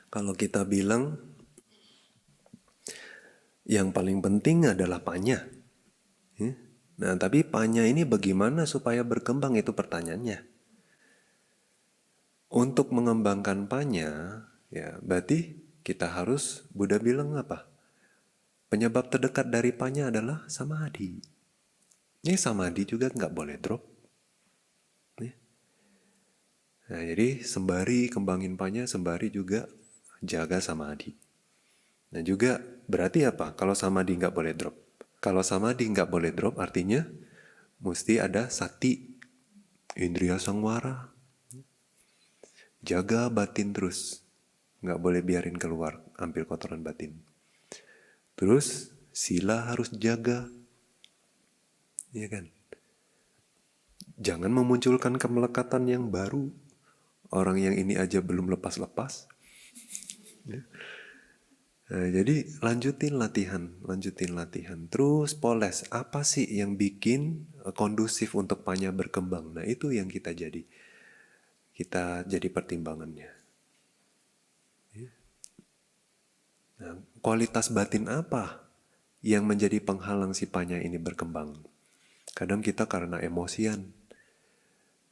Kalau kita bilang yang paling penting adalah panya. Ya. Nah, tapi panya ini bagaimana supaya berkembang itu pertanyaannya. Untuk mengembangkan panya, ya berarti kita harus, Buddha bilang apa? Penyebab terdekat dari panya adalah samadhi. Ini samadhi juga nggak boleh drop. Ya. Nah, jadi sembari kembangin panya, sembari juga jaga samadhi. Nah juga berarti apa? Kalau samadhi nggak boleh drop. Kalau samadhi nggak boleh drop artinya mesti ada sati, indriya sangwara. Jaga batin terus. Nggak boleh biarin keluar, ambil kotoran batin. Terus sila harus jaga. Ya kan? Jangan memunculkan kemelekatan yang baru. Orang yang ini aja belum lepas-lepas. Ya. Nah, jadi lanjutin latihan. Terus poles, apa sih yang bikin kondusif untuk panya berkembang? Nah, itu yang kita jadi pertimbangannya. Nah, kualitas batin apa yang menjadi penghalang si panya ini berkembang? Kadang kita karena emosian,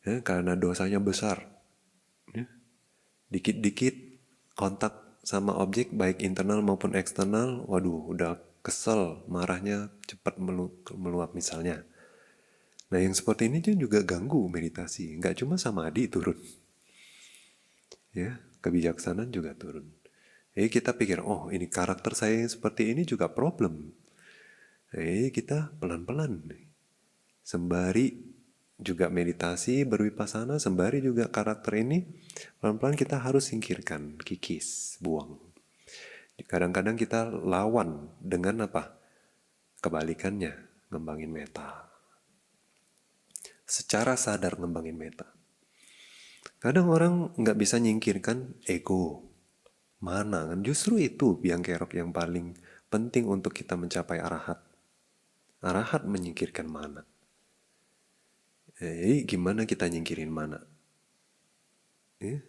ya, karena dosanya besar. Ya. Dikit-dikit kontak sama objek baik internal maupun eksternal, waduh udah kesel, marahnya cepat meluap misalnya. Nah yang seperti ini juga ganggu meditasi, nggak cuma samadhi turun, ya kebijaksanaan juga turun. Jadi kita pikir, oh ini karakter saya yang seperti ini juga problem. Jadi kita pelan-pelan, sembari juga meditasi, berwipasana, sembari juga karakter ini, pelan-pelan kita harus singkirkan, kikis, buang. Kadang-kadang kita lawan dengan apa? Kebalikannya, ngembangin meta. Secara sadar ngembangin meta. Kadang orang nggak bisa nyingkirkan ego. Mana kan? Justru itu biang kerok yang paling penting untuk kita mencapai arahat. Arahat menyingkirkan mana. Jadi gimana kita nyingkirin mana? Ya?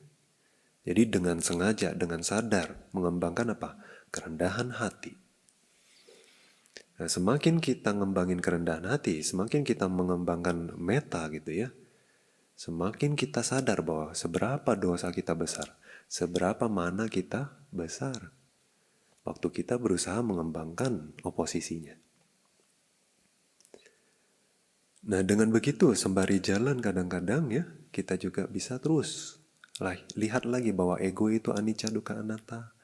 Jadi dengan sengaja, dengan sadar mengembangkan apa? Kerendahan hati. Nah, semakin kita ngembangin kerendahan hati, semakin kita mengembangkan meta gitu ya, semakin kita sadar bahwa seberapa dosa kita besar, seberapa mana kita besar. Waktu kita berusaha mengembangkan oposisinya. Nah dengan begitu sembari jalan kadang-kadang ya, kita juga bisa terus lihat lagi bahwa ego itu anicca dukkha anatta.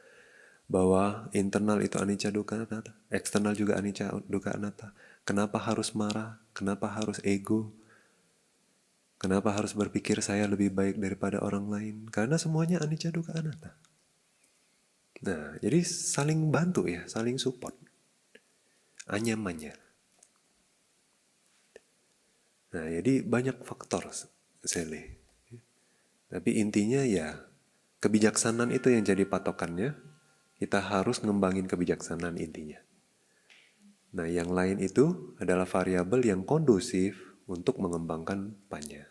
Bahwa internal itu anicca dukkha anatta, eksternal juga anicca dukkha anatta. Kenapa harus marah? Kenapa harus ego? Kenapa harus berpikir saya lebih baik daripada orang lain? Karena semuanya anicca dukkha anatta. Nah, jadi saling bantu ya, saling support. Anyamannya. Nah, jadi banyak faktor, Sele. Tapi intinya ya, kebijaksanaan itu yang jadi patokannya. Kita harus ngembangin kebijaksanaan intinya. Nah, yang lain itu adalah variabel yang kondusif untuk mengembangkan panya.